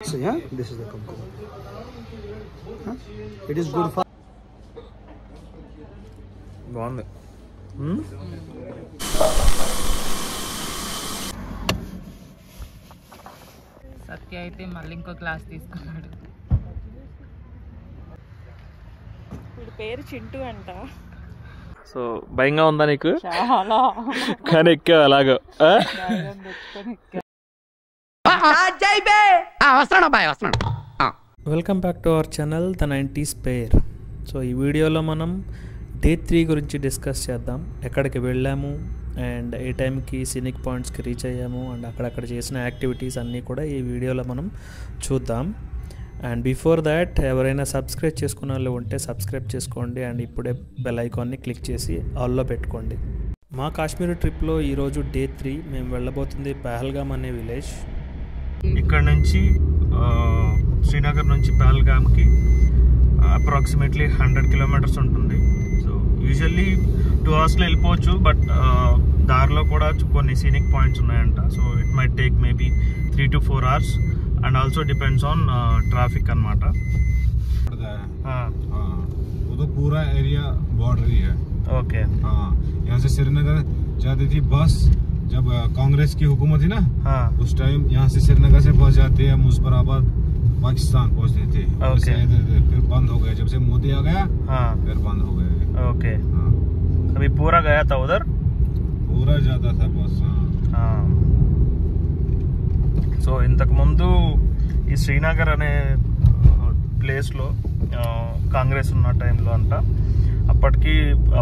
So yeah, this is the kumkum. Huh? It is good for. బాగుంది. సత్య అయితే మళ్ళీ ఇంకో క్లాస్ తీసుకున్నాడు. వీడి పేరు చింటూ అంట. సో భయంగా ఉందా నీకు? చాలా. కానీ ఎక్కా అలాగా. Welcome back to our channel the 90s pair. So ఈ వీడియోలో మనం డే 3 గురించి డిస్కస్ చేద్దాం. ఎక్కడికి వెళ్ళాము అండ్ ఏ టైంకి సీనిక్ పాయింట్స్కి రీచ్ అయ్యాము అండ్ అక్కడక్కడ చేసిన యాక్టివిటీస్ అన్నీ కూడా ఈ వీడియోలో మనం చూద్దాం. అండ్ బిఫోర్ దాట్ ఎవరైనా సబ్స్క్రైబ్ చేసుకున్న వాళ్ళు ఉంటే సబ్స్క్రైబ్ చేసుకోండి అండ్ ఇప్పుడే బెల్ ఐకాన్ని క్లిక్ చేసి ఆల్లో పెట్టుకోండి. మా కాశ్మీర్ ట్రిప్లో ఈరోజు డే 3 మేము వెళ్ళబోతుంది పహల్గామ్ అనే విలేజ్. ఇక్కడ నుంచి శ్రీనగర్ నుంచి పహల్గామ్కి అప్రాక్సిమేట్లీ 100 కిలోమీటర్స్ ఉంటుంది. సో యూజువల్లీ 2 అవర్స్లో వెళ్ళిపోవచ్చు, బట్ దారిలో కూడా కొన్ని సీనిక్ పాయింట్స్ ఉన్నాయంట. So it might take maybe 3 to 4 hours and also depends on traffic అనమాట. वो तो पूरा एरिया बॉर्डर ही है. ओके. हाँ, यहाँ से श्रीनगर जाती थी बस जब कांग्रेस की हुकूमत थी ना. हाँ. उस टाइम यहाँ से श्रीनगर से बस जाते हैं मुजफ्फराबाद पाकिस्तान पहुँचते थे. ओके. फिर बंद हो गए जब से मोदी आ गया. हाँ. फिर बंद हो गए. ओके. हाँ. अभी पूरा गया था उधर? पूरा जाता था बस. हाँ. సో ఇంతకు ముందు ఈ శ్రీనగర్ అనే ప్లేస్లో కాంగ్రెస్ ఉన్న టైంలో అంట అప్పటికి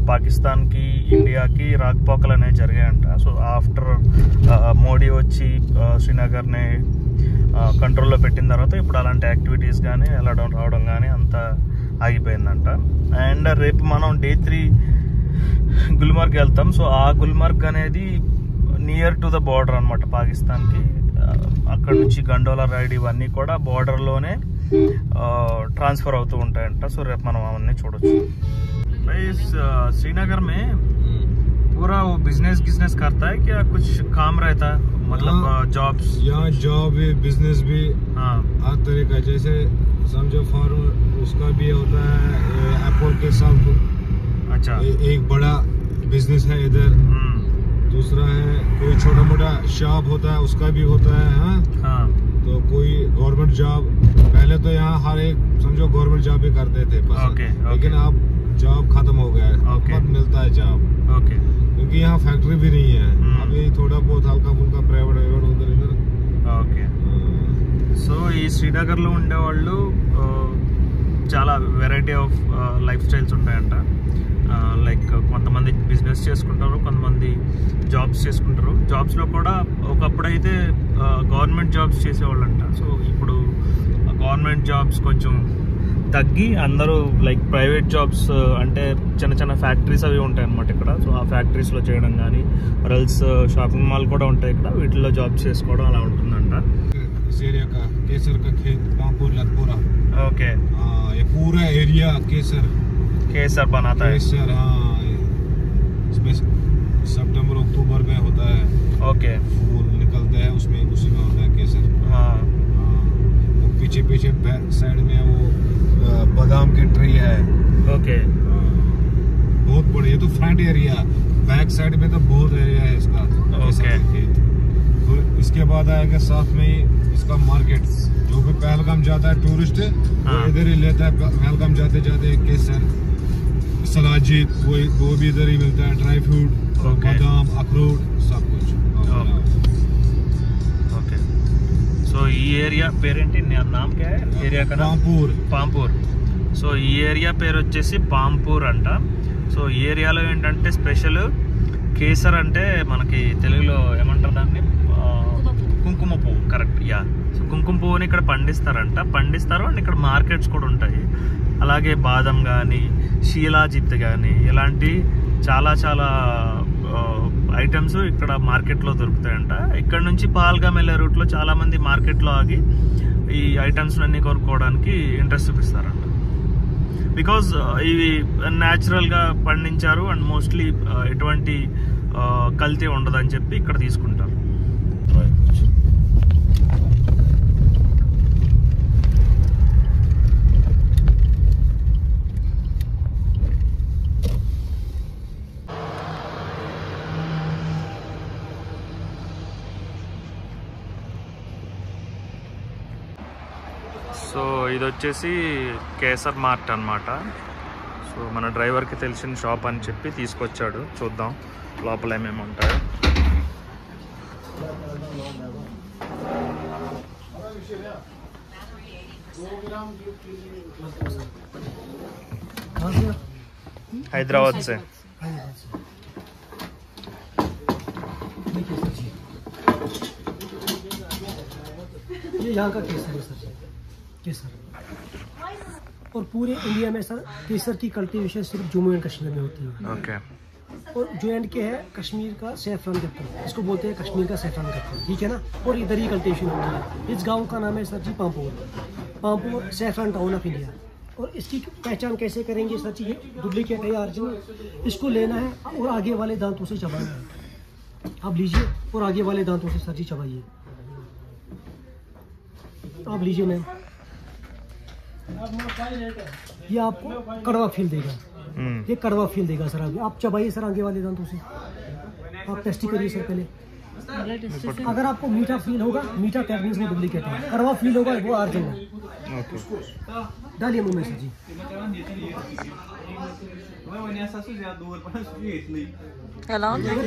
పాకిస్తాన్కి ఇండియాకి రాకపోకలు అనేవి జరిగాయంట. సో ఆఫ్టర్ మోడీ వచ్చి శ్రీనగర్ని కంట్రోల్లో పెట్టిన తర్వాత ఇప్పుడు అలాంటి యాక్టివిటీస్ కానీ వెళ్ళడం రావడం కానీ అంతా ఆగిపోయిందంట. అండ్ రేపు మనం డే 3 గుల్మార్గ్ వెళ్తాం. సో ఆ గుల్మార్గ్ అనేది నియర్ టు ద బార్డర్ అనమాట పాకిస్తాన్కి. అక్కడ నుంచి గండోలా రైడ్ ఇవన్నీ కూడా బార్డర్లోనే ట్రాన్స్ఫర్ అవుతూ ఉంటాయంట. సో రేపు మనం అవన్నీ చూడొచ్చు. श्रीनगर में पूरा वो बिजनेस करता है क्या? कुछ काम रहता है मतलब जॉब्स? यहाँ जॉब भी बिजनेस भी. हाँ. हर तरह का, जैसे समझो फार्म उसका भी होता है. एप्पल के साथ. अच्छा. एक बड़ा बिजनेस है इधर. दूसरा है कोई छोटा मोटा शॉप होता है उसका भी होता है. हाँ. हाँ. तो कोई गवर्नमेंट जॉब, पहले तो यहाँ हर एक समझो गवर्नमेंट जॉब भी करते थे. ओके. लेकिन अब जॉब खत्म हो गया है. okay. मिलता है जॉब. okay. क्योंकि यहाँ फैक्ट्री भी नहीं है. अभी थोड़ा बहुत हल्का फुल्का प्राइवेट उधर इधर. ఓకే. సో ఈ శ్రీనగర్లో ఉండేవాళ్ళు చాలా వెరైటీ ఆఫ్ లైఫ్ స్టైల్స్ ఉంటాయంట. లైక్ కొంతమంది బిజినెస్ చేసుకుంటారు, కొంతమంది జాబ్స్ చేసుకుంటారు. జాబ్స్లో కూడా ఒకప్పుడైతే గవర్నమెంట్ జాబ్స్ చేసేవాళ్ళంట. సో ఇప్పుడు గవర్నమెంట్ జాబ్స్ కొంచెం తగ్గి అందరూ లైక్ ప్రైవేట్ జాబ్స్, అంటే చిన్న చిన్న ఫ్యాక్టరీస్ అవి ఉంటాయి అన్నమాట ఇక్కడ. సో ఆ ఫ్యాక్టరీస్లో చేయడం కానీ రల్స్ షాపింగ్ మాల్ కూడా ఉంటాయి ఇక్కడ, వీటిల్లో జాబ్స్ చేసుకోవడం అలా ఉంటుందంట. केसर का खेत पामपुर लतपुरा. ओके. ये पूरा एरिया केसर बनाता है. केसर. हाँ, इसमें सितंबर अक्टूबर में होता है. ओके. फूल निकलते हैं उसमें, उसी में होता है केसर. हाँ. वो पीछे बैक साइड में वो बादाम के ट्री है. ओके. बहुत बड़ी. ये तो फ्रंट एरिया, बैक साइड में तो बहुत एरिया है इसका. ओके. फिर इसके बाद आएगा साथ में ही इसका मार्केट. जो भी पहलगाम जाता है टूरिस्ट इधर ही लेता है. पहलगाम जाते जाते केसर सलाजी वो भी इधर ही मिलता है. ड्राई फ्रूट, बादाम, अखरोट सब कुछ. ओके. సో ఈ ఏరియా పేరేంటి, నామ్ క్యా హై ఏరియా కా? పాంపూర్. సో ఈ ఏరియా పేరు వచ్చేసి పాంపూర్ అంట. సో ఈ ఏరియాలో ఏంటంటే స్పెషల్ కేసర్, అంటే మనకి తెలుగులో ఏమంటారు దాన్ని, కుంకుమ పువ్వు. కరెక్ట్. యా. సో కుంకుమ పువ్వుని ఇక్కడ పండిస్తారు అండ్ ఇక్కడ మార్కెట్స్ కూడా ఉంటాయి. అలాగే బాదం కానీ షీలాజిత్ కానీ ఇలాంటి చాలా చాలా ఐటమ్స్ ఇక్కడ మార్కెట్లో దొరుకుతాయంట. ఇక్కడ నుంచి పహల్గామ్ వెళ్ళే రూట్లో చాలామంది మార్కెట్లో ఆగి ఈ ఐటమ్స్ అన్నీ కొనుక్కోవడానికి ఇంట్రెస్ట్ చూపిస్తారంట. బికాజ్ ఇవి న్యాచురల్గా పండించారు అండ్ మోస్ట్లీ ఎటువంటి కల్తీ ఉండదని చెప్పి ఇక్కడ తీసుకుంటారు. సో ఇది వచ్చేసి కేసర్ మార్ట్ అన్నమాట. సో మన డ్రైవర్కి తెలిసిన షాప్ అని చెప్పి తీసుకొచ్చాడు. చూద్దాం లోపల ఏమేమి ఉంటాయో. हैदराबाद से. ये यहाँ का केसर है सर, केसर. और पूरे इंडिया में सर केसर की कल्टीवेशन सिर्फ जम्मू एंड कश्मीर में होती है. ओके. और जो एंड के है कश्मीर का सैफरान कत्तल, इसको बोलते हैं कश्मीर का सैफरान कत्तल, ठीक है ना. और इधर ही कल्टीवेशन होती है. इस गांव का नाम है sir ji Pampore. Pampore saffron town of India. और इसकी पहचान कैसे करेंगे सर जी? ये डुप्लीकेट है ओरिजिनल. इसको लेना है और आगे वाले दांतों से चबाना है. आप लीजिए और आगे वाले दांतों से सर जी चबाइए. आप लीजिए मैम. ये आपको कड़वा फील देगा. ये कड़वा फील देगा सर. आप चबाइए सर आगे वाले दांतों से. आप टेस्ट करिए सर पहले. अगर आपको मीठा फील होगा, मीठा टेक्निक्स में डुप्लीकेट है. कड़वा फील होगा वो ओरिजिनल है. डालिए मुंह में सर जी. ये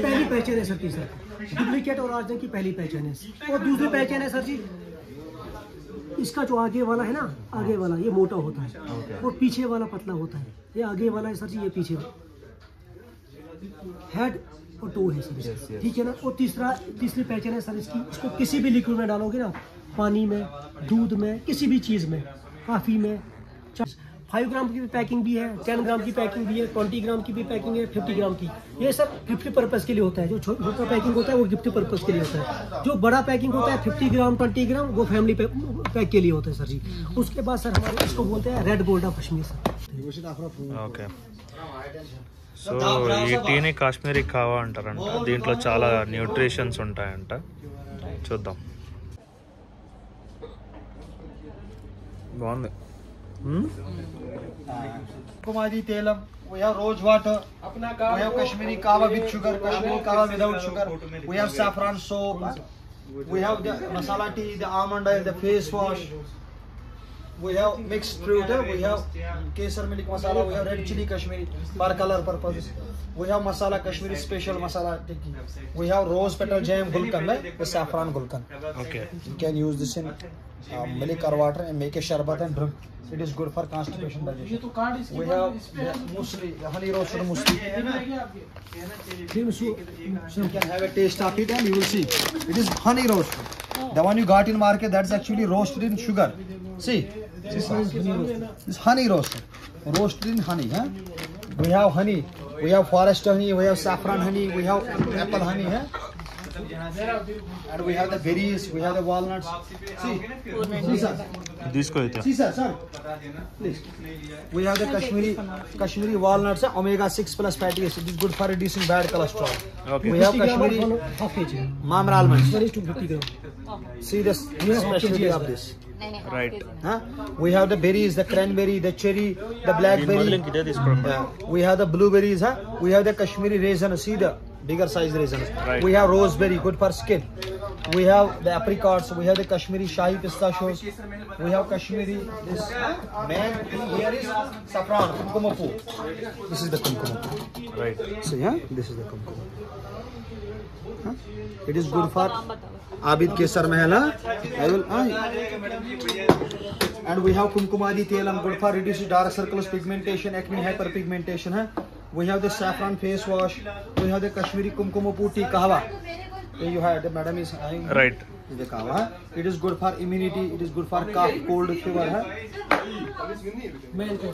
पहली पहचान है सर की सर. डुप्लीकेट और ओरिजिनल की पहली पहचान है. और दूसरी पहचान है सर जी, इसका जो आगे वाला है ना, आगे वाला ये मोटा होता है और पीछे वाला पतला होता है. ये आगे वाला है सर जी, ये पीछे वाला. हेड और टो है सर, ठीक है ना. और तीसरी पहचान है सर इसकी, इसको किसी भी लिक्विड में डालोगे ना, पानी में, दूध में, किसी भी चीज़ में, कॉफ़ी में. 5 ग्राम की भी पैकिंग भी है, 10 ग्राम की पैकिंग भी है, 20 ग्राम की भी पैकिंग है, 50 ग्राम की. ये सब गिफ्ट पर्पज़ के लिए होता है. जो छोटा पैकिंग होता है वो गिफ्ट पर्पज़ के लिए होता है. जो बड़ा पैकिंग होता है 50 ग्राम 20 ग्राम वो फैमिली पैक के लिए होता है सर जी. उसके बाद सर हमारे इसको बोलते हैं red gold of Kashmir sir. Okay. So ఈ టీని కాశ్మీరీ కావా అంటారంట. దీంట్లో చాలా న్యూట్రిషన్స్ ఉంటాయంట. చూద్దాం. బాగుంది. Kumadi Telam, we have rose water, we have Kashmiri kava with sugar, Kashmiri kava without sugar, we have saffron soap, we have the masala tea, the almond oil, the face wash, we have mixed fruit, we have kesar milk masala, we have red chili Kashmiri for color purposes, we have masala Kashmiri special masala tikki, we have rose petal jam gulkan with saffron gulkan. Okay. You can use this in milk or water and make a sharbat and drink. It is good for constipation digestion. We have muesli, honey roasted muesli. You can have a taste of it and you will see. It is honey roasted. The one you got in market, that's actually roasted in sugar. See, this is honey roasted. Roasted in honey. Huh? We have honey. We have forest honey. We have saffron honey. We have apple honey. Huh? And we have the berries, we have the walnuts. See sir. See sir, please. We have the Kashmiri walnuts, omega 6 plus fatty acid. It is good for reducing bad cholesterol. Okay. We have Kashmiri mamra almonds. See the specialty of this. Right. Huh? We have the berries, the cranberry, the cherry, the blackberry. We have the blueberries. Huh? We have the Kashmiri raisin. See the bigger size raisins. Right. We have roseberry, good for skin. We have the apricots. We have the Kashmiri shahi pistachios. We have Kashmiri. This main thing here is saffron, kumkum poo. This is the kumkum poo. Right. So yeah, this is the kumkum. Huh? It is good for Abid Kesar Mahela. And we have Kumkumadi Telam, good for reducing dark circles, pigmentation, acne, hyperpigmentation. Huh? We have the saffron face wash. We have the Kashmiri Kumkum Poo tea kahwa. You have the madam is Right. The kahwa. It is good for immunity. It is good for cough, cold, fever. Huh?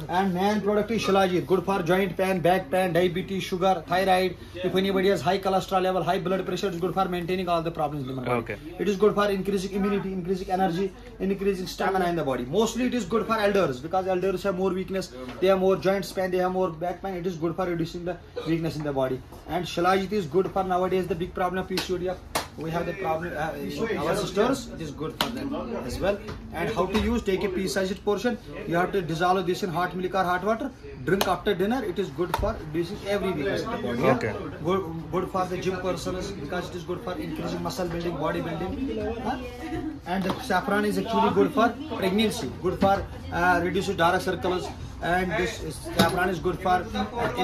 And main product is Shilajit, good for joint pain, back pain, diabetes, sugar, thyroid. If anybody has high cholesterol level, high blood pressure, it's good for maintaining all the problems in the body. Okay. It is good for increasing immunity, increasing energy, increasing stamina in the body. Mostly it is good for elders because elders have more weakness, they have more joint pain, they have more back pain. It is good for reducing the weakness in the body. And Shilajit is good for nowadays the big problem of PCOD. We have the problem our sisters. It is good for them as well. And how to use? Take a pea-sized portion. You have to dissolve this in hot milk or hot water. drink after dinner. It is good for reducing every weakness in the body. Yeah? Okay. Good for the gym persons because it is good for increasing muscle building, body building. Huh? And the saffron is actually good for pregnancy, good for reducing dark circles, and this saffron is good for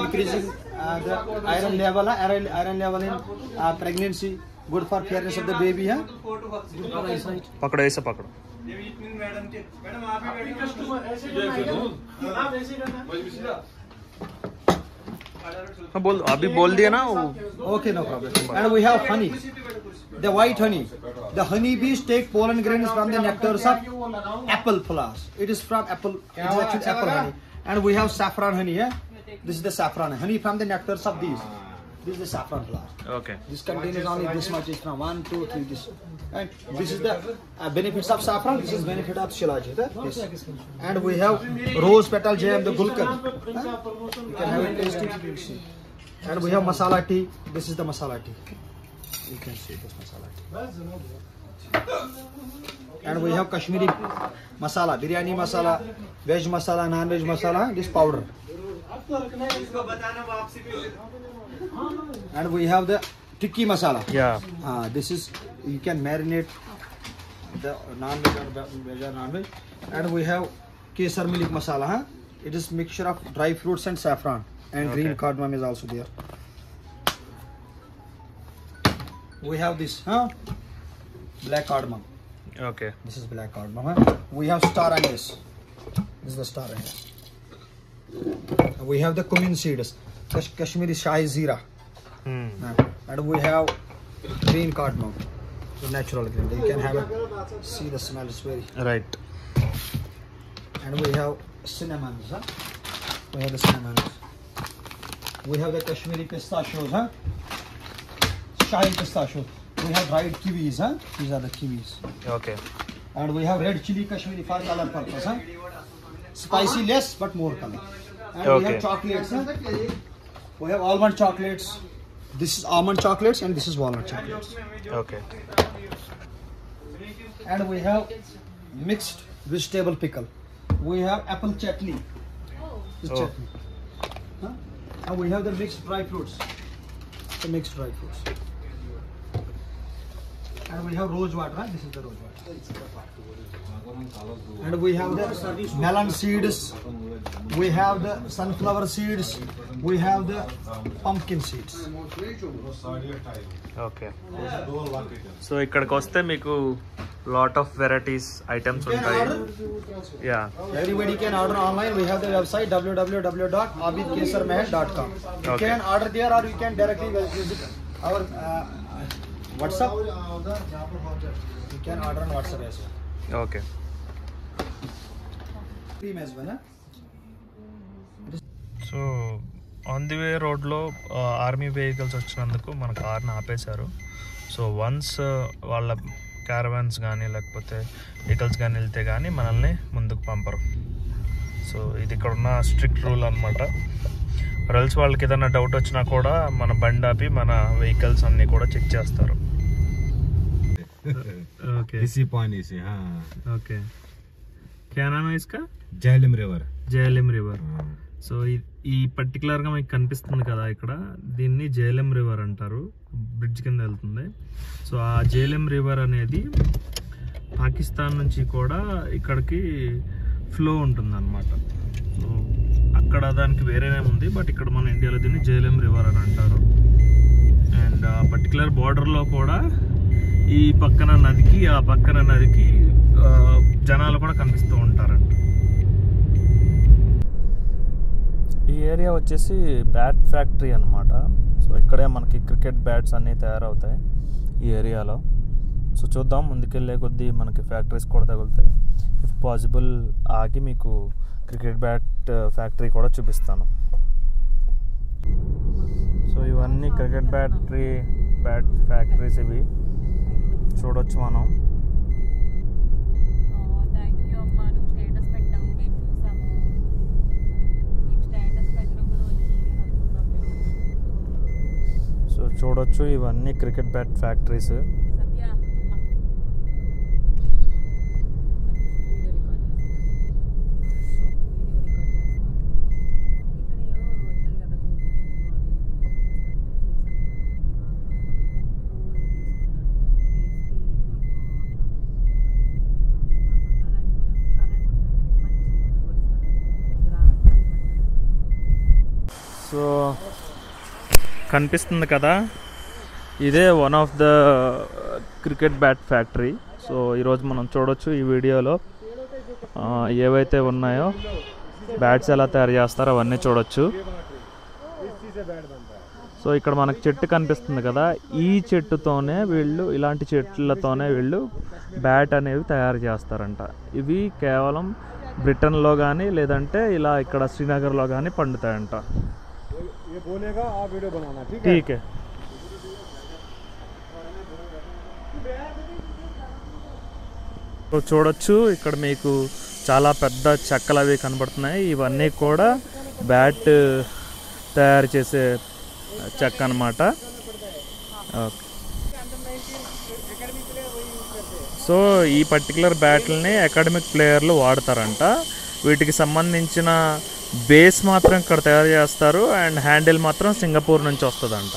increasing the iron level in pregnancy, good for fairness of the baby. Huh? पकड़ो ऐसे पकड़ो हाँ बोल अभी बोल दिया ना वो Okay, no problem. And we have honey, the white honey. The honeybees take pollen grains from the nectars of apple flowers. It is from apple. It is actually apple honey. And we have saffron honey. Yeah, this is the saffron honey from the nectars of these. This is the saffron flower. Okay. This contains only this much. Is from 1, 2, 3. This. And this is the benefits of saffron. This is benefit of shilajit. Yes. And we have rose petal jam, the gulkan. You can have it tasty. And we have masala tea. This is the masala tea. You can see this masala tea. And we have Kashmiri masala, biryani masala, veg masala, non-veg masala. This powder. And we have the tikki masala. Yeah. This is, you can marinate the non-veg or veg or non-veg. And we have kesar milk masala. Huh? It is mixture of dry fruits and saffron. And green cardamom is also there. We have this black cardamom. Okay. This is black cardamom. Huh? We have star anise. This is the star anise. We have the cumin seeds, Kashmiri Shahi Zira. And we have green cardamom, the natural green. You can have it. See the smell is very Right. And we have cinnamon. Huh? We have the cinnamon. We have the Kashmiri pistachios. Huh? Shahi pistachio. We have dried kiwis. Huh? These are the kiwis. Okay. And we have red chili Kashmiri for color purpose. Huh? Spicy less but more color. And we have chocolates. Huh? We have almond chocolates. This is almond chocolates and this is walnut chocolates. Okay. And we have mixed vegetable pickle. We have apple chutney. This chutney. Huh? And we have the mixed dry fruits. The mixed dry fruits. And we have rose water. Huh? This is the rose water. And we have the melon seeds. We have the sunflower seeds. We have the pumpkin seeds. Okay so ఇక్కడికి వస్తే మీకు lot of varieties items ఉంటాయి yeah Everybody can order online. We have the website www.abidkesarmahal.com. You can order there or you can directly visit our WhatsApp. You can order on WhatsApp as well. Okay Cream as well. So on the way రోడ్లో army vehicles వచ్చినందుకు మన కార్ని ఆపేశారు so once వాళ్ళ caravans కానీ లేకపోతే vehicles కానీ వెళ్తే కానీ మనల్ని ముందుకు పంపరు సో ఇది ఇక్కడ ఉన్న స్ట్రిక్ట్ రూల్ అనమాట రల్స్ వాళ్ళకి ఏదైనా డౌట్ వచ్చినా కూడా మన బండి ఆపి మన వెహికల్స్ అన్నీ కూడా చెక్ చేస్తారు ఓకే इसी पानी से हाँ ఓకే क्या नाम है इसका Jhelum river JLM river so ఈ పర్టికులర్గా మీకు కనిపిస్తుంది కదా ఇక్కడ దీన్ని జేఎల్ఎం రివర్ అంటారు బ్రిడ్జ్ కింద వెళ్తుంది సో ఆ జేఎల్ఎం రివర్ అనేది పాకిస్తాన్ నుంచి కూడా ఇక్కడికి ఫ్లో ఉంటుంది అనమాట సో అక్కడ దానికి వేరేనే ఉంది బట్ ఇక్కడ మన ఇండియాలో దీన్ని జేఎల్ఎం రివర్ అని అంటారు అండ్ ఆ పర్టికులర్ బార్డర్లో కూడా ఈ పక్కన నదికి ఆ పక్కన నదికి జనాలు కూడా కనిపిస్తూ ఉంటారంట ఈ ఏరియా వచ్చేసి బ్యాట్ ఫ్యాక్టరీ అనమాట సో ఇక్కడే మనకి క్రికెట్ బ్యాట్స్ అన్నీ తయారవుతాయి ఈ ఏరియాలో సో చూద్దాం ముందుకెళ్ళే కొద్దీ మనకి ఫ్యాక్టరీస్ కూడా తగులుతాయి ఇఫ్ పాసిబుల్ ఆగి మీకు క్రికెట్ బ్యాట్ ఫ్యాక్టరీ కూడా చూపిస్తాను సో ఇవన్నీ క్రికెట్ బ్యాట్ ఫ్యాక్టరీస్ ఇవి చూడొచ్చు మనం సో చూడొచ్చు ఇవన్నీ క్రికెట్ బ్యాట్ ఫ్యాక్టరీస్ సో కనిపిస్తుంది కదా, ఇదే one of the cricket bat factory. So ఈరోజు మనం చూడొచ్చు ఈ వీడియోలో ఏవైతే ఉన్నాయో బ్యాట్స్ ఎలా తయారు చేస్తారో అవన్నీ చూడొచ్చు. సో ఇక్కడ మనకు చెట్టు కనిపిస్తుంది కదా, ఈ చెట్టుతోనే వీళ్ళు, ఇలాంటి చెట్లతోనే వీళ్ళు బ్యాట్ అనేవి తయారు చేస్తారంట. ఇవి కేవలం బ్రిటన్లో కానీ లేదంటే ఇలా ఇక్కడ శ్రీనగర్లో కానీ పండుతాయంట. ఠీకే. సో చూడొచ్చు ఇక్కడ మీకు చాలా పెద్ద చెక్కలు అవి కనబడుతున్నాయి. ఇవన్నీ కూడా బ్యాట్ తయారు చేసే చెక్క అన్నమాట. ఓకే. సో ఈ పర్టికులర్ బ్యాట్లని అకాడమిక్ ప్లేయర్లు వాడతారంట. వీటికి సంబంధించిన బేస్ మాత్రం ఇక్కడ తయారు చేస్తారు అండ్ హ్యాండిల్ మాత్రం సింగపూర్ నుంచి వస్తుందంట.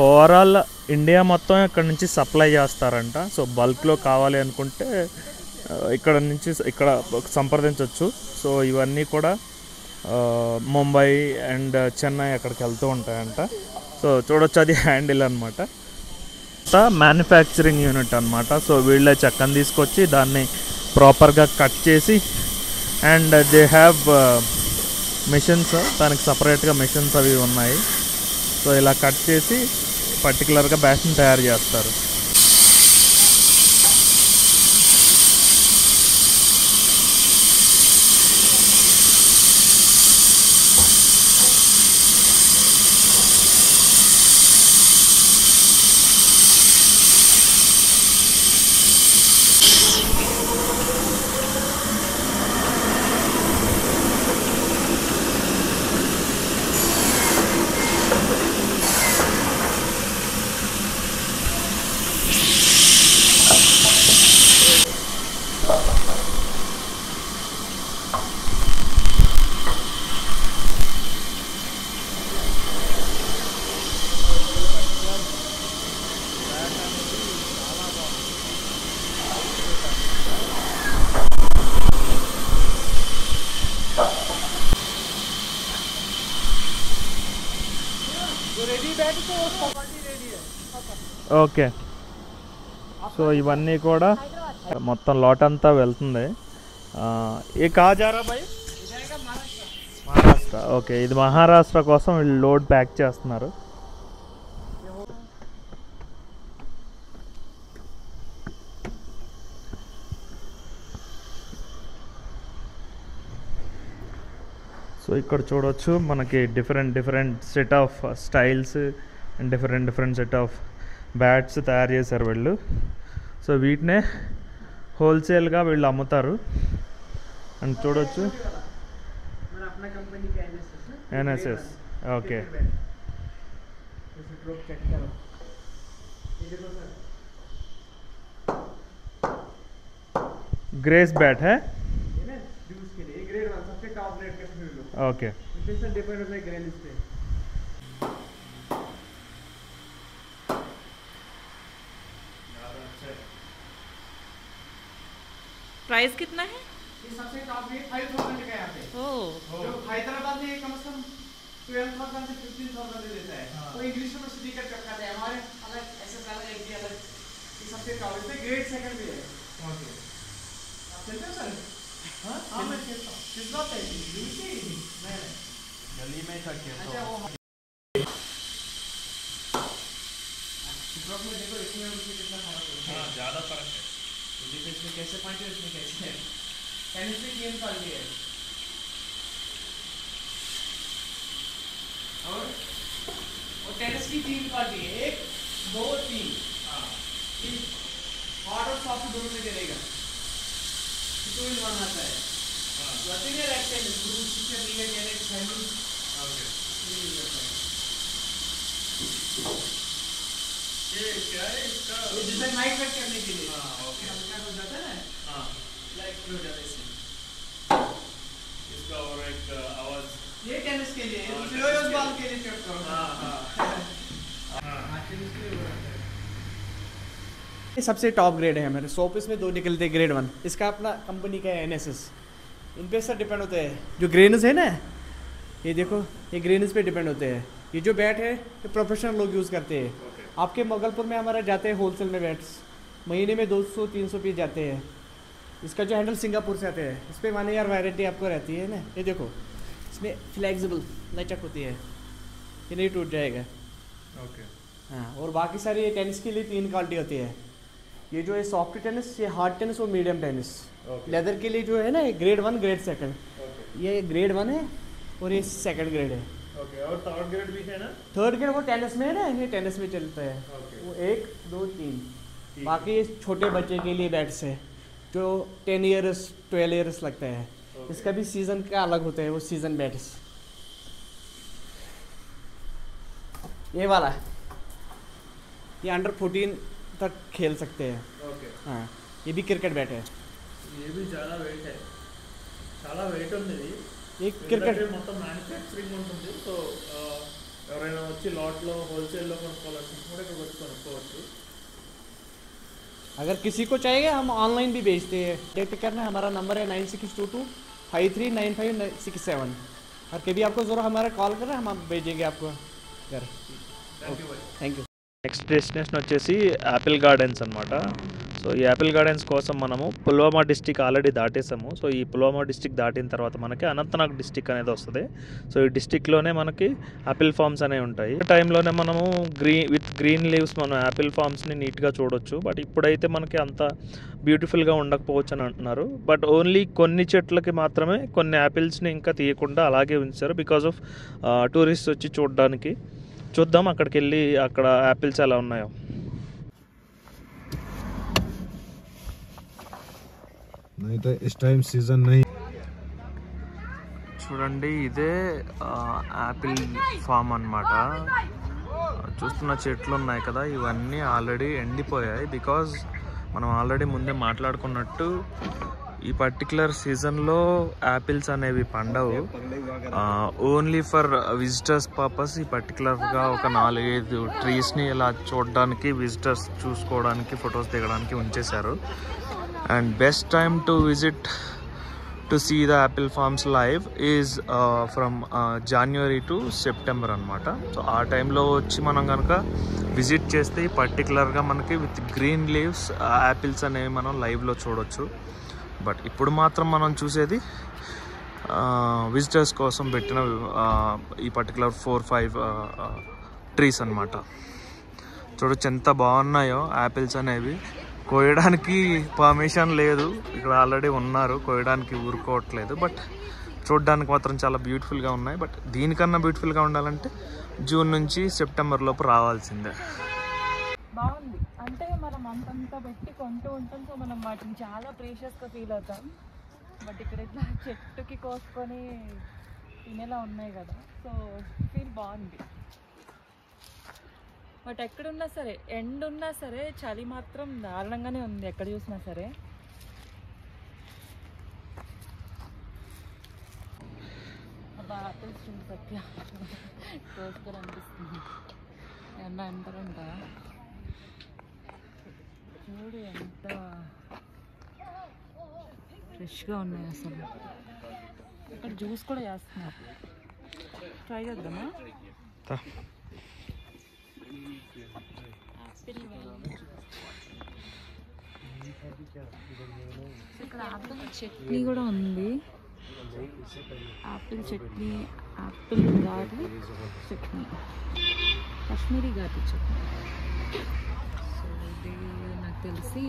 ఓవరాల్ ఇండియా మొత్తం ఇక్కడ నుంచి సప్లై చేస్తారంట. సో బల్క్లో కావాలి అనుకుంటే ఇక్కడ నుంచి ఇక్కడ సంప్రదించవచ్చు. సో ఇవన్నీ కూడా ముంబై అండ్ చెన్నై అక్కడికి వెళ్తూ ఉంటాయంట. సో చూడొచ్చు, అది హ్యాండిల్ అనమాట, మ్యానుఫ్యాక్చరింగ్ యూనిట్ అనమాట. సో వీళ్ళే చెక్కని తీసుకొచ్చి దాన్ని ప్రాపర్గా కట్ చేసి అండ్ దే హ్యావ్ మిషన్స్, దానికి సపరేట్గా మిషన్స్ అవి ఉన్నాయి. సో ఇలా కట్ చేసి పర్టికులర్గా బ్యాట్ని తయారు చేస్తారు. ఓకే. సో ఇవన్నీ కూడా మొత్తం లాట్ అంతా వెళ్తుంది. ఏ కాజారా భయ్? మహారాష్ట్ర. ఓకే, ఇది మహారాష్ట్ర కోసం వీళ్ళు లోడ్ ప్యాక్ చేస్తున్నారు. సో ఇక్కడ చూడవచ్చు మనకి different set of styles and different set of bats తయారు చేశారు వీళ్ళు. సో వీటినే హోల్సేల్గా వీళ్ళు అమ్ముతారు అని చూడొచ్చు. ఎన్ఎస్ఎస్. ఓకే. ग्रेस बैट है ओके प्राइस कितना है? ये सबसे टॉप रेट 5000 का यहाँ पे। जो हैदराबाद में कम से कम 12,000 से 15,000 दे देता है। तो इंग्लिश में स्पीकर चटकाते हैं हमारे अलग ऐसे अलग एक भी अलग। ये सबसे टॉप इसमें ग्रेड सेकंड भी है। ओके आप चलते हो सर? हाँ हाँ मैं चलता हूँ। किस बात है मैं गली में था क्या? अच्छा वो में देखो इसमें उसमें कितना फर्क है। हाँ ज़्यादा फर्क है। देखो इसमें कैसे पॉइंट है इसमें कैसे है टेनिस में गेम क्वालिटी है और टेनिस की 3 क्वालिटी है 1 2 3 हाँ हॉट और सॉफ्ट दोनों में देगा 2 in 1 आता है नथिंग है राइट टेनिस ग्रुप से रीले गेने के फाइनल ओके ये क्या है इसका ये डिजाइन हाइट कट करने के लिए हां ओके हल्का हो जाता है ना हां लाइक हो जाता है इसका और एक आवाज ये टेनिस के लिए फ्लोरस बॉल के लिए चेक करो हां हां हां टेनिस के लिए हो जाता है ये सबसे टॉप ग्रेड है हमारे 100 पीस में 2 निकलते हैं ग्रेड 1 इसका अपना कंपनी का है एनएसएस इन पे सर डिपेंड होता है जो ग्रेन्स है ना ये देखो ये ग्रेन्स पे डिपेंड होते हैं। ये जो बैट है ये प्रोफेशनल लोग यूज़ करते हैं। आपके मोगलपुर में हमारा जाते हैं होलसेल में बैट्स, महीने में 200-300 पीस जाते हैं। इसका जो हैंडल सिंगापुर से आते हैं, इस पर 1 ईयर वारंटी आपको रहती है ना। ये देखो इसमें फ्लेक्सिबल लचक होती है, ये नहीं टूट जाएगा। ओके हाँ, और बाकी सारी टेनिस के लिए 3 क्वालिटी होती है। ये जो है सॉफ्ट टेनिस, ये हार्ड टेनिस और मीडियम टेनिस। लेदर के लिए जो है ना ये ग्रेड 1 ग्रेड 2, ये ग्रेड 1 है और ये 2nd ग्रेड है। ओके, और 3rd ग्रेड भी है ना? 3rd ग्रेड वो टेनिस में है ना, ये टेनिस में चलता है। वो 1 2 3। बाकी ये छोटे बच्चे के लिए बैट्स है जो 10 ईयर्स 12 ईयर्स लगता है। इसका भी सीज़न का अलग होता है, वो सीज़न बैट्स। ये वाला है, ये अंडर 14 तक खेल सकते हैं। हाँ, ये भी क्रिकेट बैट है। ये भी చాలా వెయిట్ है, చాలా వెయిట్ ఉంది ఇది। ये क्रिकेट మొత్తం మ్యానుఫ్యాక్చరింగ్ ఉంటుంది। సో ఎవరైనా వచ్చి లాట్లో హోల్సేల్లో కొనుక్కోవాలనుకుంటే కూడా ఇక్కడికి వచ్చి కొనుక్కోవచ్చు। अगर किसी को चाहिए हम ऑनलाइन भी बेचते हैं। टेक करना, हमारा नंबर है 9622539567। और कभी आपको ज़रूर हमारा कॉल करना, हम भेजेंगे आपको घर। Thank you. నెక్స్ట్ డెస్టినేషన్ వచ్చేసి యాపిల్ గార్డెన్స్ అనమాట। సో ఈ యాపిల్ గార్డెన్స్ కోసం మనము పుల్వామా డిస్టిక్ ఆల్రెడీ దాటేసాము। సో ఈ పుల్వామా డిస్టిక్ దాటిన తర్వాత మనకి అనంతనాగ్ డిస్టిక్ అనేది వస్తుంది। సో ఈ డిస్టిక్లోనే మనకి యాపిల్ ఫార్మ్స్ అనేవి ఉంటాయి। టైంలోనే మనము గ్రీన్ లీవ్స్ మనం యాపిల్ ఫార్మ్స్ని నీట్గా చూడొచ్చు। బట్ ఇప్పుడైతే మనకి అంత బ్యూటిఫుల్గా ఉండకపోవచ్చు అని అంటున్నారు। బట్ ఓన్లీ కొన్ని చెట్లకి మాత్రమే కొన్ని యాపిల్స్ని ఇంకా తీయకుండా అలాగే ఉంచారు, బికాజ్ ఆఫ్ టూరిస్ట్ వచ్చి చూడడానికి। చూద్దాం అక్కడికి వెళ్ళి అక్కడ యాపిల్స్ ఎలా ఉన్నాయో। नहीं तो इस टाइम सीजन नहीं। చూడండి ఇదే యాపిల్ ఫామ్ అన్నమాట। చూస్తున్న చెట్లు ఉన్నాయి కదా, ఇవన్నీ ఆల్రెడీ ఎండిపోయాయి। బికాజ్ మనం ఆల్రెడీ ముందే మాట్లాడుకున్నట్టు ఈ పర్టికులర్ సీజన్లో యాపిల్స్ అనేవి పండవు, ఓన్లీ ఫర్ విజిటర్స్ పర్పస్ ఈ పర్టికులర్గా ఒక 4-5 ట్రీస్ని ఇలా చూడడానికి, విజిటర్స్ చూసుకోవడానికి, ఫొటోస్ దిగడానికి ఉంచేశారు। And best time to visit to see the apple farms live is from January to September అనమాట। సో ఆ టైంలో వచ్చి మనం కనుక విజిట్ చేస్తే పర్టికులర్గా మనకి విత్ గ్రీన్ లీవ్స్ యాపిల్స్ అనేవి మనం లైవ్లో చూడొచ్చు। బట్ ఇప్పుడు మాత్రం మనం చూసేది విజిటర్స్ కోసం పెట్టిన ఈ పర్టికులర్ 4-5 ట్రీస్ అనమాట। చూడొచ్చు ఎంత బాగున్నాయో యాపిల్స్ అనేవి। కోయడానికి పర్మిషన్ లేదు, ఇక్కడ ఆల్రెడీ ఉన్నారు, కోయడానికి ఊరుకోవట్లేదు। బట్ చూడడానికి మాత్రం చాలా బ్యూటిఫుల్గా ఉన్నాయి। బట్ దీనికన్నా బ్యూటిఫుల్గా ఉండాలంటే జూన్ నుంచి సెప్టెంబర్ లోపు రావాల్సిందే। బాగుంది అంటే మనం అంతంత పెట్టి కొంటూ ఉంటాం, సో మనం వాటిని చాలా ప్రీషియస్గా ఫీల్ అవుతాం। బట్ ఇక్కడ ఇట్లా చెట్టుకి కోసుకొని తినేలా ఉన్నాయి కదా, సో ఫీల్ బాగుంది। బట్ ఎక్కడున్నా సరే, ఎండ్ ఉన్నా సరే, చలి మాత్రం దారుణంగానే ఉంది ఎక్కడ చూసినా సరే। ఆపిల్స్ చూసి సత్య కోసుకొని అనిపిస్తుంది, ఏమన్నా అంటారంట। చూడు ఎంత ఫ్రెష్గా ఉన్నాయి అసలు। ఇక్కడ జ్యూస్ కూడా చేస్తున్నారు, ట్రై చేద్దామా? ఇక్కడ ఆపిల్ చట్నీ కూడా ఉంది, apple chutney, apple garlic chutney, Kashmiri garlic chutney. So ఇది నాకు తెలిసి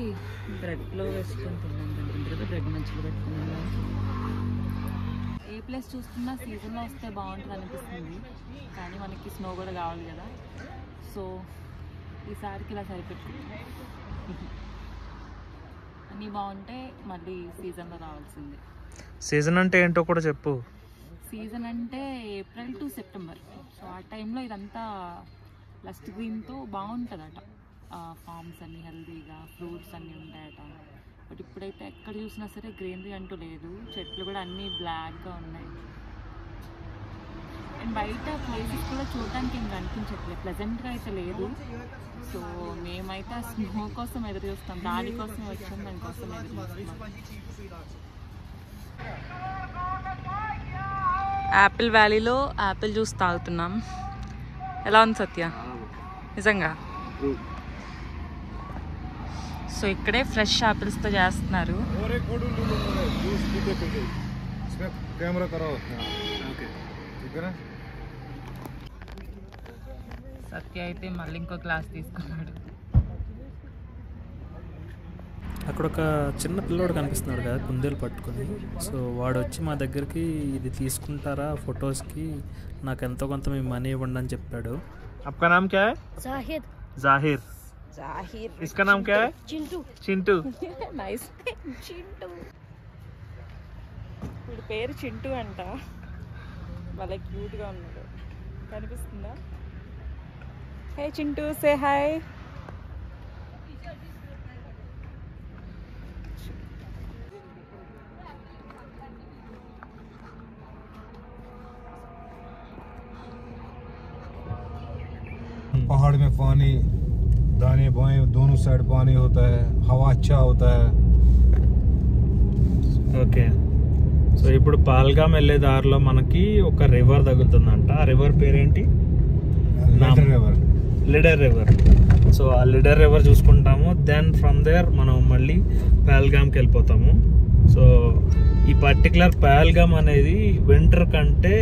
బ్రెడ్లో వేసుకొని తిన్నాను అనుకుంటారు, బ్రెడ్ మంచిగా పెట్టుకున్నాను। ఏ ప్లేస్ చూస్తున్నా సీజన్లో వస్తే బాగుంటుంది అనిపిస్తుంది, కానీ మనకి స్నో కూడా కావాలి కదా, సో ఈసారికి ఇలా సరిపెట్టుకుంటాం। అన్నీ బాగుంటే మళ్ళీ సీజన్లో రావాల్సిందే। సీజన్ అంటే ఏంటో కూడా చెప్పు। సీజన్ అంటే ఏప్రిల్ టు సెప్టెంబర్, సో ఆ టైంలో ఇదంతా లస్ట్ గ్రీన్తో బాగుంటుందట, ఫార్మ్స్ అన్నీ హెల్తీగా, ఫ్రూట్స్ అన్నీ ఉంటాయట। బట్ ఇప్పుడైతే ఎక్కడ చూసినా సరే గ్రీనరీ అంటూ లేదు, చెట్లు కూడా అన్నీ బ్లాక్గా ఉన్నాయి। అండ్ బయట ప్లేసెస్ కూడా చూడడానికి ఏం కనిపించట్లేదు, ప్లెజెంట్గా అయితే లేదు। సో మేమైతే ఆ స్నో కోసం ఎదురు చూస్తాం, దానికోసం వచ్చాం, దానికోసం ఎదురు చూస్తాం। యాపిల్ వ్యాలీలో యాపిల్ జ్యూస్ తాగుతున్నాం. ఎలా ఉంది సత్య? నిజంగా. సో ఇక్కడే ఫ్రెష్ యాపిల్స్తో చేస్తున్నారు. సత్య అయితే మళ్ళీ ఇంకో గ్లాస్ తీసుకున్నాడు. అక్కడ ఒక చిన్న పిల్లోడు కనిపిస్తున్నాడు కదా కుందేలు పట్టుకొని. సో వాడు వచ్చి మా దగ్గరికి ఇది తీసుకుంటారా ఫొటోస్కి, నాకు ఎంతో కొంత మీ మనీ ఇవ్వండి అని చెప్పాడు. आपका नाम क्या है? जाहिद. जाहिर. జాహిర్. इसका नाम क्या है? चिंटू. चिंटू. నైస్. చింటూ. వీడి పేరు చింటూ అంట. వాళ్ళ క్యూట్గా ఉన్నాడు. కనిపిస్తుందా? హే చింటూ, సే హాయ్. पहाड़ में पानी, दाने बाएं दोनों साइड पानी होता है, हवा अच्छा होता है. ఓకే. సో ఇప్పుడు పాల్గాం వెళ్ళే దారిలో మనకి ఒక రివర్ తగులుతుందంట. ఆ రివర్ పేరేంటి? లిడర్ రివర్. సో ఆ లిడర్ రివర్ చూసుకుంటాము. దెన్ ఫ్రమ్ దేర్ మనం మళ్ళీ పహల్గామ్కి వెళ్ళిపోతాము. సో ఈ పర్టికులర్ పహల్గామ్ అనేది వింటర్ కంటే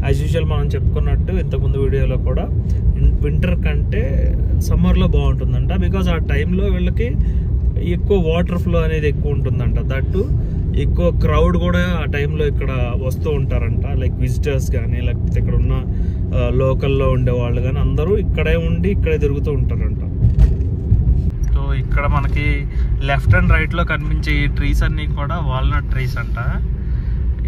యాజ్ యూజువల్ మనం చెప్పుకున్నట్టు ఇంతకుముందు వీడియోలో కూడా వింటర్ కంటే సమ్మర్లో బాగుంటుందంట. బికాజ్ ఆ టైంలో వీళ్ళకి ఎక్కువ వాటర్ ఫ్లో అనేది ఎక్కువ ఉంటుందంట. దట్టు ఎక్కువ క్రౌడ్ కూడా ఆ టైంలో ఇక్కడ వస్తూ ఉంటారంట. లైక్ విజిటర్స్ కానీ లేకపోతే ఇక్కడ ఉన్న లోకల్లో ఉండే వాళ్ళు కానీ అందరూ ఇక్కడే ఉండి ఇక్కడే తిరుగుతూ ఉంటారంట. సో ఇక్కడ మనకి లెఫ్ట్ అండ్ రైట్లో కనిపించే ఈ ట్రీస్ అన్నీ కూడా వాల్నట్ ట్రీస్ అంట.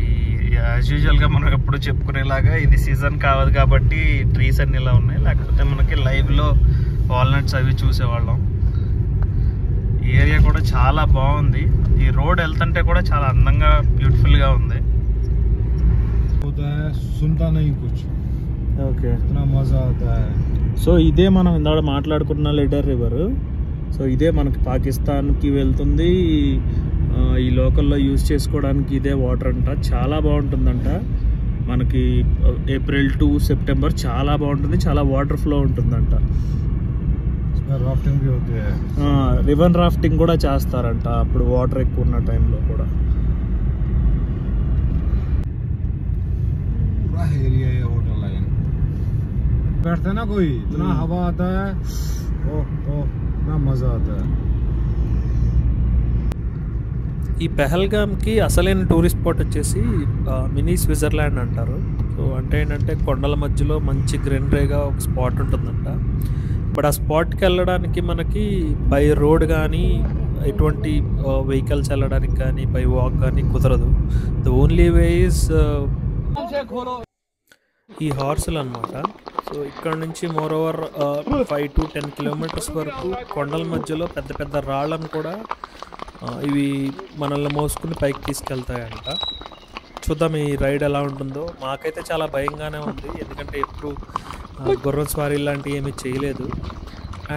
ఈ యాజ్ యూజువల్గా మనం ఎప్పుడు చెప్పుకునేలాగా ఇది సీజన్ కావదు కాబట్టి ట్రీస్ అన్నీ ఇలా ఉన్నాయి. లేకపోతే మనకి లైవ్లో వాల్నట్స్ అవి చూసేవాళ్ళం. ఈ ఏరియా కూడా చాలా బాగుంది. ఈ రోడ్ వెళ్తుంటే కూడా చాలా అందంగా బ్యూటిఫుల్గా ఉంది. सुनता नहीं कुछ. ఓకే. इतना मजा आता है. సో ఇదే మనం ఇందాక మాట్లాడుకున్న లిడర్ రివర్. సో ఇదే మనకి పాకిస్తాన్కి వెళ్తుంది. ఈ లోకల్లో యూజ్ చేసుకోవడానికి ఇదే వాటర్ అంట. చాలా బాగుంటుందంట. మనకి ఏప్రిల్ టు సెప్టెంబర్ చాలా బాగుంటుంది. చాలా వాటర్ ఫ్లో ఉంటుందంట. राफ्टिंग भी होती है. రివర్ రాఫ్టింగ్ కూడా చేస్తారంట అప్పుడు వాటర్ ఎక్కువ ఉన్న టైంలో కూడా. पूरा एरिया है होटल लाइन. बैठता है ना कोई, इतना हवा आता है, ओह इतना मजा आता है. ఈ పెహల్గామ్కి అసలైన టూరిస్ట్ స్పాట్ వచ్చేసి మినీ స్విట్జర్లాండ్ అంటారు. సో అంటే ఏంటంటే కొండల మధ్యలో మంచి గ్రీనరీగా ఒక స్పాట్ ఉంటుందంట. బట్ ఆ స్పాట్కి వెళ్ళడానికి మనకి బై రోడ్ కానీ ఎటువంటి వెహికల్స్ వెళ్ళడానికి కానీ బై వాక్ కానీ కుదరదు. ద ఓన్లీ వే ఈజ్ ఈ హార్సులు అనమాట. సో ఇక్కడ నుంచి మోర్ ఓవర్ 5 to 10 kilometers వరకు కొండల మధ్యలో పెద్ద పెద్ద రాళ్ళను కూడా ఇవి మనల్ని మోసుకుని పైకి తీసుకెళ్తాయంట. చూద్దాం ఈ రైడ్ ఎలా ఉంటుందో. మాకైతే చాలా భయంగానే ఉంది, ఎందుకంటే ఎప్పుడు గుర్రం స్వారీ లాంటివి ఏమీ చేయలేదు.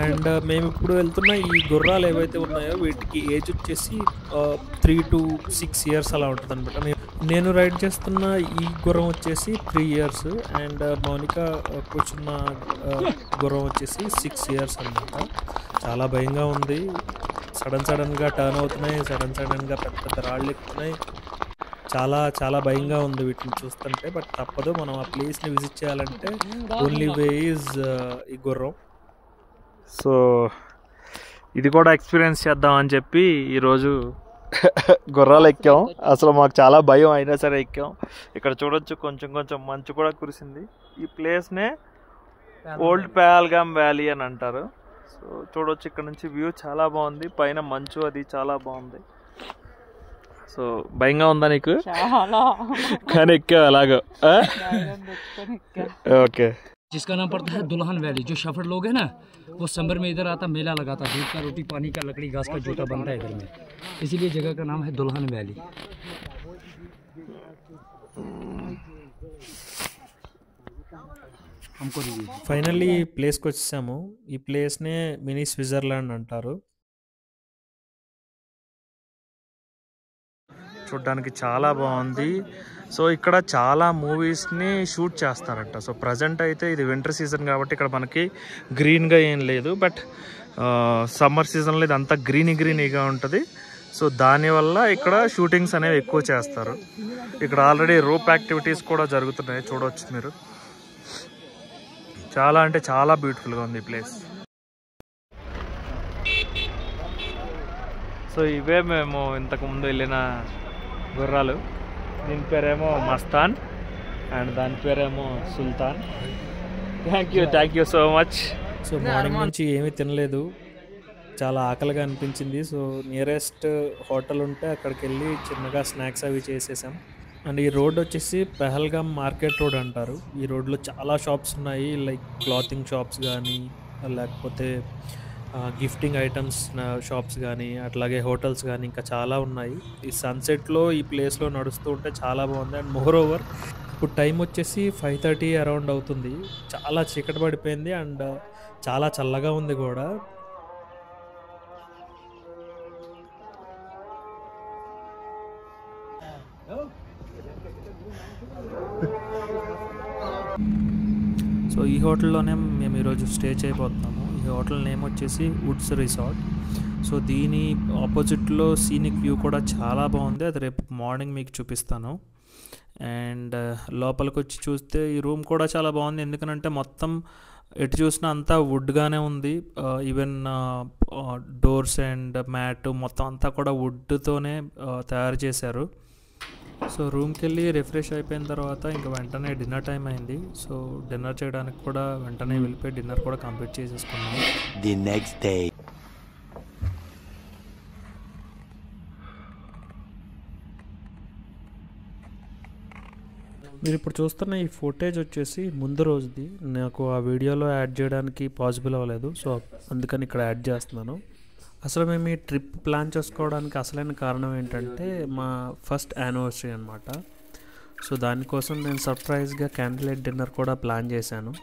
అండ్ మేము ఇప్పుడు వెళ్తున్న ఈ గుర్రాలు ఏవైతే ఉన్నాయో వీటికి ఏజ్ వచ్చేసి 3 to 6 years అలా ఉంటుంది అనమాట. నేను రైడ్ చేస్తున్న ఈ గుర్రం వచ్చేసి 3 years అండ్ మౌనిక కూర్చున్న గుర్రం వచ్చేసి 6 years అనమాట. చాలా భయంగా ఉంది. సడన్గా టర్న్ అవుతున్నాయి, సడన్గా పెద్ద పెద్ద రాళ్ళు ఎక్కుతున్నాయి. చాలా చాలా భయంగా ఉంది వీటిని చూస్తుంటే. బట్ తప్పదు, మనం ఆ ప్లేస్ని విజిట్ చేయాలంటే ఓన్లీ వే ఈజ్ ఈ గుర్రం. సో ఇది కూడా ఎక్స్పీరియన్స్ చేద్దామని చెప్పి ఈరోజు గుర్రాలు ఎక్కాం. అసలు మాకు చాలా భయం అయినా సరే ఎక్కాం. ఇక్కడ చూడొచ్చు కొంచెం కొంచెం మంచు కూడా కురిసింది. ఈ ప్లేస్నే ఓల్డ్ పహల్గామ్ వ్యాలీ అని అంటారు. సో చూడొచ్చు ఇక్కడ నుంచి వ్యూ చాలా బాగుంది. పైన మంచు అది చాలా బాగుంది. సో భయంగా ఉందా నీకు? కానీ ఎక్కా అలాగా. ఓకే. जिसका नाम पड़ता है दुल्हन वैली. जो शफर लोग हैं ना, वो समर में इधर आता मेला लगाता, दूध का रोटी पानी का लकड़ी घास का जूता बनता है इधर में, इसीलिए जगह का नाम है दुल्हन वैली. हमको ఫైనల్లీ ఈ ప్లేస్కి వచ్చేసాము. ఈ ప్లేస్నే మినీ స్విట్జర్లాండ్ అంటారు. చూడడానికి చాలా బాగుంది. సో ఇక్కడ చాలా మూవీస్ని షూట్ చేస్తారంట. సో ప్రజెంట్ అయితే ఇది వింటర్ సీజన్ కాబట్టి ఇక్కడ మనకి గ్రీన్గా ఏం లేదు, బట్ సమ్మర్ సీజన్లో ఇది అంతా గ్రీనీగా ఉంటుంది. సో దానివల్ల ఇక్కడ షూటింగ్స్ అనేవి ఎక్కువ చేస్తారు. ఇక్కడ ఆల్రెడీ రోప్ యాక్టివిటీస్ కూడా జరుగుతున్నాయి, చూడవచ్చు మీరు. చాలా అంటే చాలా బ్యూటిఫుల్గా ఉంది ఈ ప్లేస్. సో ఇవే మేము ఇంతకుముందు వెళ్ళిన గుర్రాలు. దీని పేరేమో మస్తాన్ అండ్ దాని పేరేమో Sultan. Thank you so much. So morning నుంచి ఏమీ తినలేదు, చాలా ఆకలిగా అనిపించింది. సో నియరెస్ట్ హోటల్ ఉంటే అక్కడికి వెళ్ళి చిన్నగా స్నాక్స్ అవి చేసేసాం. అండ్ ఈ రోడ్ వచ్చేసి పెహల్గామ్ మార్కెట్ రోడ్ అంటారు. ఈ రోడ్లో చాలా షాప్స్ ఉన్నాయి, లైక్ క్లాతింగ్ షాప్స్ కానీ, లేకపోతే గిఫ్టింగ్ ఐటమ్స్ షాప్స్ కానీ, అట్లాగే హోటల్స్ కానీ ఇంకా చాలా ఉన్నాయి. ఈ సన్సెట్లో ఈ ప్లేస్లో నడుస్తూ ఉంటే చాలా బాగుంది. అండ్ మోర్ ఓవర్ ఇప్పుడు టైం వచ్చేసి 5:30 అరౌండ్ అవుతుంది. చాలా చీకటి పడిపోయింది అండ్ చాలా చల్లగా ఉంది కూడా. సో ఈ హోటల్లోనే మేము ఈరోజు స్టే చేయబోతున్నాము. ఈ హోటల్ నేమ్ వచ్చేసి వుడ్స్ రిసార్ట్. సో దీని ఆపోజిట్లో సీనిక్ వ్యూ కూడా చాలా బాగుంది, అది రేపు మార్నింగ్ మీకు చూపిస్తాను. అండ్ లోపలికి వచ్చి చూస్తే ఈ రూమ్ కూడా చాలా బాగుంది, ఎందుకంటే మొత్తం ఎటు చూసినా అంతా వుడ్గానే ఉంది. ఈవెన్ డోర్స్ అండ్ మ్యాట్ మొత్తం అంతా కూడా వుడ్తోనే తయారు చేశారు. సో రూమ్కి వెళ్ళి రిఫ్రెష్ అయిపోయిన తర్వాత ఇంకా వెంటనే డిన్నర్ టైం అయింది. సో డిన్నర్ చేయడానికి కూడా వెంటనే వెళ్ళిపోయి డిన్నర్ కూడా కంప్లీట్ చేసేసుకున్నాం. ది నెక్స్ట్ డే మీరు ఇప్పుడు చూస్తున్న ఈ ఫుటేజ్ వచ్చేసి ముందు రోజుది. నాకు ఆ వీడియోలో యాడ్ చేయడానికి పాసిబుల్ అవ్వలేదు, సో అందుకని ఇక్కడ యాడ్ చేస్తున్నాను. అసలు మేము ఈ ట్రిప్ ప్లాన్ చేసుకోవడానికి అసలైన కారణం ఏంటంటే మా ఫస్ట్ యానివర్సరీ అనమాట. సో దానికోసం నేను సర్ప్రైజ్గా క్యాండిల్ లైట్ డిన్నర్ కూడా ప్లాన్ చేశాను.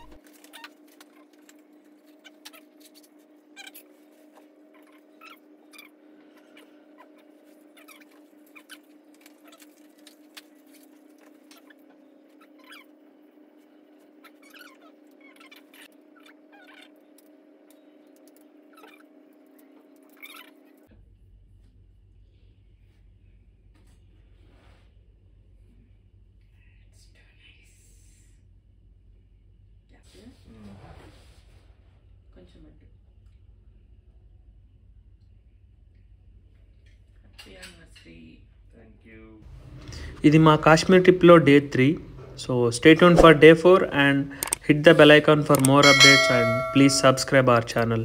కొంచెం అడ్డు. Happy anniversary. ఇది మా కాశ్మీర్ ట్రిప్లో day 3. So stay tune for day 4 and hit the bell icon for more updates and please subscribe our channel.